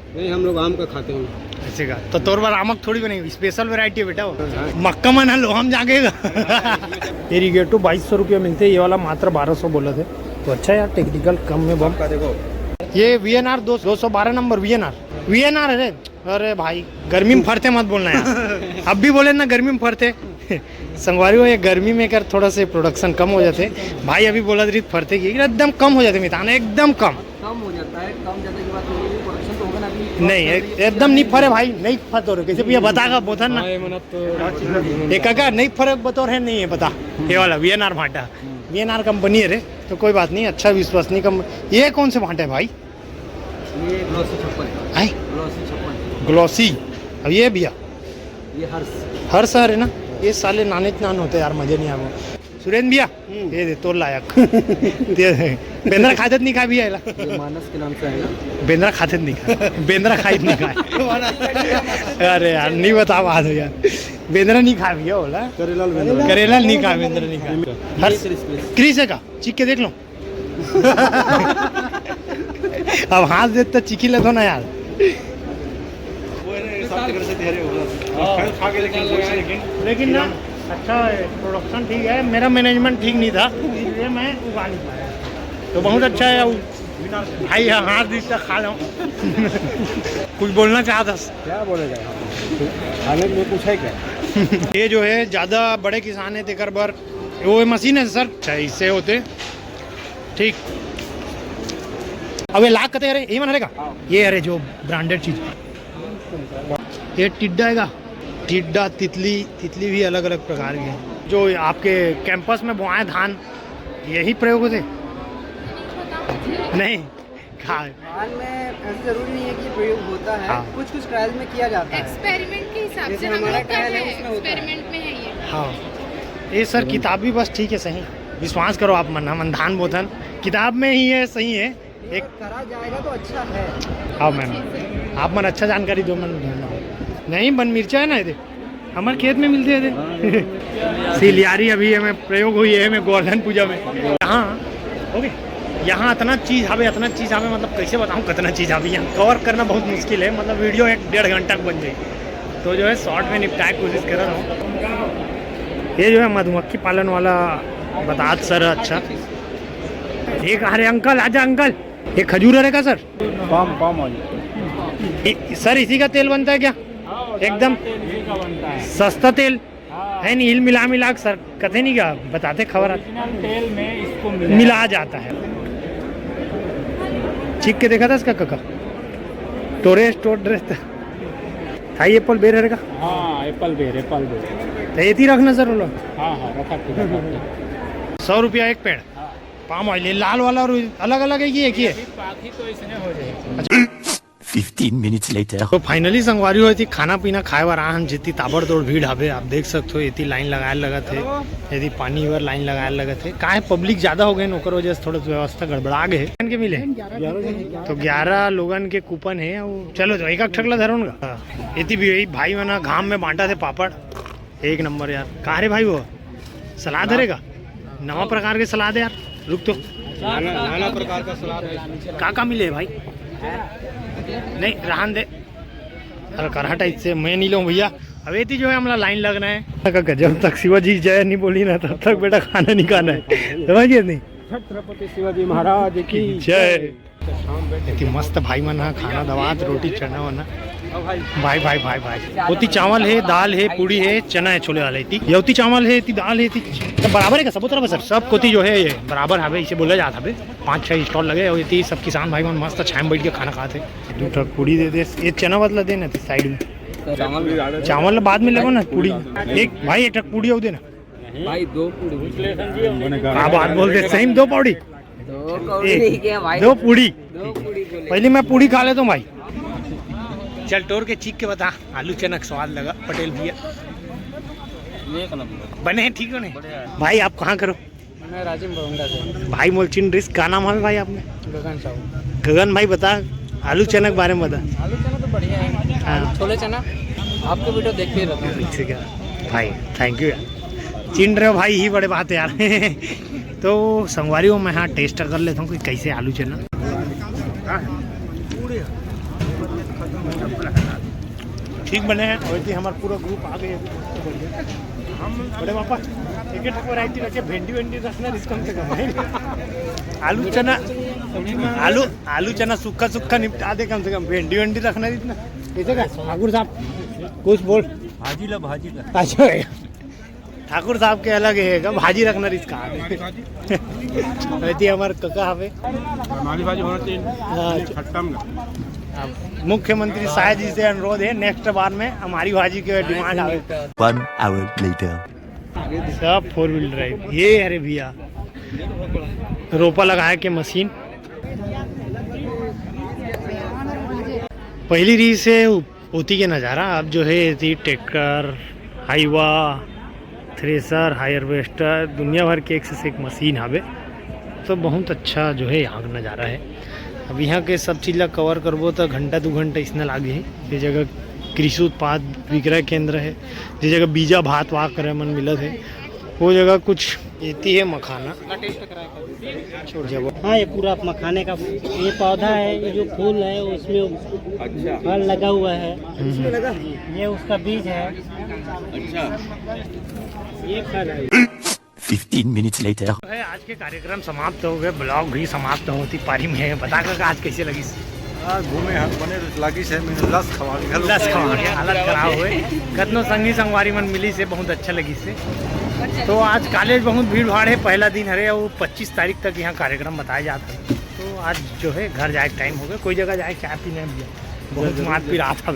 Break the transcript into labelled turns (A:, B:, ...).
A: नहीं हम लोग आम का खाते हैं।
B: ऐसे का तो तोर बार आमक थोड़ी बनेगी, स्पेशल वैरायटी है बेटा वो। मक्का मना लो हम जागेगा। इरीगेटो 2200 रुपये मिलते हैं, ये वाला मात्र 1200 बोला थे। तो अच्छा यार, टेक्निकल कम में बम का देखो। ये VNR 212 नंबर VNR है। अरे भाई गर्मी में फरते मत बोलना यार। अब भी बोले ना गर्मी में फरते। संगवारी हो, ये गर्मी में कर थोड़ा से प्रोडक्शन कम हो जाते भाई। अभी बोला थी फरते की एकदम कम हो जाते मिताना, एकदम कम
A: हो जाता है। कम जाने के बाद प्रोडक्शन तो होगा ना अभी।
B: नहीं एकदम नहीं फरे भाई, नहीं फर रहे कैसे भैया बतागा बोथन ना एक का नहीं फर्क बतौर है, नहीं है पता। ये वाला VNR भाटा, VNR कंपनी है रे, तो कोई बात नहीं, अच्छा विश्वसनीय कंपनी। ये कौन से भाटा है भाई?
A: ये
B: ग्लॉसी। अब ये भैया
A: ये
B: हर शहर है ना, ये साले नाने नान होते यार, मजे नहीं आवे। सुरेंद्र भैया ये दे तो लायक। बेंद्रा खाते नहीं खा भैया,
A: ये मानस के नाम से है ना।
B: बेंद्रा खाते नहीं खा, बेंद्रा खाई नहीं खा। अरे यार नहीं बता बात हो यार, बेंद्रा नहीं खा भैया बोला। करेला नहीं खा, बेंद्रा नहीं खा। हर क्रीस है का चीख के देख लो। अब हाथ दे तो चिकी ले दो ना यार। लेकिन ना अच्छा प्रोडक्शन ठीक है, मेरा मैनेजमेंट ठीक नहीं था, इसलिए मैं उगा नहीं पाया। तो बहुत अच्छा है भाई, हाथ दीजिए खा लो। कुछ बोलना चाहता?
A: क्या बोलेगा खाने में कुछ है क्या?
B: ये जो है ज़्यादा बड़े किसान है तेकर बर वो मशीन है सर, अच्छा इससे होते ठीक। अब ये लाख कते अरे ये मन रहेगा, ये अरे जो ब्रांडेड चीज़। ये टिड्डा है, टिड्डा तितली भी अलग अलग प्रकार की है। जो आपके कैंपस में बोआए धान, यही प्रयोग होते नहीं
A: धान में ऐसा जरूरी नहीं है कि प्रयोग होता है। हाँ। कुछ ट्रायल में किया जाता है,
C: एक्सपेरिमेंट के हिसाब से
A: हमारा ट्रायल है उसमें होता है।
C: एक्सपेरिमेंट में है ये।
B: हाँ ये सर किताब भी बस ठीक है, सही विश्वास करो आप, मन धान बोतन किताब में ही है, सही है। एक
A: करा जाएगा तो अच्छा है।
B: हाँ मैम आप मन अच्छा जानकारी दो। मन नहीं बन मिर्चा है ना, ये हमारे खेत में मिलते हैं। सिलियारी अभी हमें प्रयोग हुई है मैं गोवर्धन पूजा में। यहाँ ओके, यहाँ इतना चीज़ हमें मतलब कैसे बताऊँ कितना चीज़ अभी यहाँ कवर करना बहुत मुश्किल है। मतलब वीडियो 1-1.5 घंटा बन जाएगी, तो जो है शॉर्ट में निपटाने की कोशिश कर रहा हूँ। ये जो है मधुमक्खी पालन वाला बता सर। अच्छा एक अरे अंकल आजा अंकल, ये खजूर रहेगा सर?
A: पाम
B: सर इसी का तेल बनता है क्या? एकदम सस्ता तेल है नहीं, हिल मिला सर कथे नहीं क्या बताते, खबर
D: तेल में इसको
B: मिला जाता है। चीख के देखा था इसका कका टोरेस्ट था। एप्पल बेर रहेगा?
D: हाँ एप्पल बेर
B: तो ये रखना सर बोलो।
D: हाँ रखा
B: 100 रुपया एक पेड़। पाम ऑयल लाल वाला और अलग अलग है कि एक ही है?
D: बाकी तो इसने हो जाएगा।
E: 15 minutes later.
B: तो फाइनली संगवारी हुई थी खाना पीना खाए बार आन जितनी ताबड़तोड़ भीड़ हवे आप देख सकते हो। इतनी लाइन लगाए लगा थे, यदि पानी वर लाइन लगाए लगा थे। काहे पब्लिक ज्यादा हो गए नौकर वजह से थोड़ा व्यवस्था गड़बड़ा गए के मिले। तो 11 लोगन के कूपन है। चलो तो एक ठगला धरो का इतनी भी भाई मना घाम में बांटा थे पापड़, एक नंबर यार। कहा रे भाई वो सलाद धरेगा, नवा प्रकार के सलाद है यार। रुक तो
A: नाना प्रकार का सलाद है।
B: का मिले भाई? नहीं रहन दे, अरे करहट इससे मैं नहीं लूँ भैया। अब ये जो है हमारा लाइन लगना है। जब तक शिवाजी जय नहीं बोली ना तब तक बेटा खाना नहीं खाना है, समझिए नहीं।
A: छत्रपति शिवाजी महाराज की
B: जय। इतनी मस्त भाई मना खाना दवात रोटी चना वना भाई भाई भाई भाई। होती चावल है, दाल है, पूड़ी है, चना है छोले वाले। योती चावल है, इतनी दाल है, सब बराबर है का सब तरफ सर? सब कोती जो है ये बराबर हवे, इसे बोला जाता है। 5-6 स्टॉल लगे और इतनी सब किसान भाई मन मस्त छाया में बैठ के खाना खाते। 2 ट्रक पूड़ी दे दे, ये चना बदला देना साइड में, चावल बाद में लगो ना पूड़ी। एक भाई 1 ट्रक पूड़ी हो देना
A: भाई। 2 पूड़ी
B: क्या बात बोल दे, सही 2 पौड़ी 2 पूड़ी। पहले मैं पूड़ी खा लेता हूँ भाई। चल टोर के चीख के बता, आलू चनक स्वाद लगा पटेल भैया बने हैं ठीक हो नहीं? भाई आप कहाँ करो?
A: मैं राजीव बरोंडा से।
B: भाई मोलचिन डिश का नाम है भाई आपने?
A: गगन साहू।
B: गगन भाई बता आलू चनक बारे में बता।
A: आलू चना तो बढ़िया है।
B: हाँ।
A: छोले चना आपके वीडियो देखते रहते हैं।
B: ठीक है भाई, थैंक यू यार। चिन रहे हो भाई, ही बड़े बात है यार। तो संगवारी मैं यहाँ टेस्ट कर लेता हूँ कि कैसे आलू चना। ठीक बने हैं। वैसे हमारा पूरा ग्रुप आ गए बड़े पापा। एक वैरायटी रखे, भिंडी वेंडी रखना कम से कम है। आलू चना सूखा निपटा दे कम से कम, भिंडी वेंडी रखना इतना कैसे का। ठाकुर साहब कुछ बोल। भाजी ला अच्छा ठाकुर साहब के अलग है, भाजी रखना रिस्क वैसे हमारे कका हवे मुख्यमंत्री शाह जी से अनुरोध है, नेक्स्ट बार में हमारी भाजी के डिमांड आवे।
E: 1 hour later.
B: सब 4 व्हील ड्राइव। ये अरे भैया रोपा लगाए के मशीन पहली री से होती के नज़ारा। अब जो है ट्रैक्टर, हाईवा, थ्रेसर, हार्वेस्टर, दुनिया भर के एक से एक मशीन हवे। तो बहुत अच्छा जो है यहाँ का नज़ारा है। अब यहाँ के सब चीज़ ला कवर करबो तो घंटा 2 घंटा इसने लागे है। ये जगह कृषि उत्पाद विक्रय केंद्र है, जिस जगह बीजा भात वाक करे मन मिलत है, वो जगह कुछ येती है मखाना।
F: हाँ, ये पूरा मखाने का ये पौधा है, ये जो फूल है उसमें फल लगा हुआ है। ये उसका बीज है। अच्छा, ये फल है।
E: 15 minutes later.
B: आज के कार्यक्रम समाप्त हो गए, ब्लॉग भी समाप्त होती पारी में है। बता कर आज कैसे लगी?
G: घूमे हाथ बने लगी से लस खवा
B: के हालत खराब हुए। कतनो संगी संगवारी मन मिली से बहुत अच्छा लगी से। तो आज कॉलेज बहुत भीड़ भाड़ है, पहला दिन हरे और 25 तारीख तक यहाँ कार्यक्रम बताया जाता है। तो आज जो है घर जाए टाइम हो गया, कोई जगह जाए चाय पीने बहुत मार पी रहा था।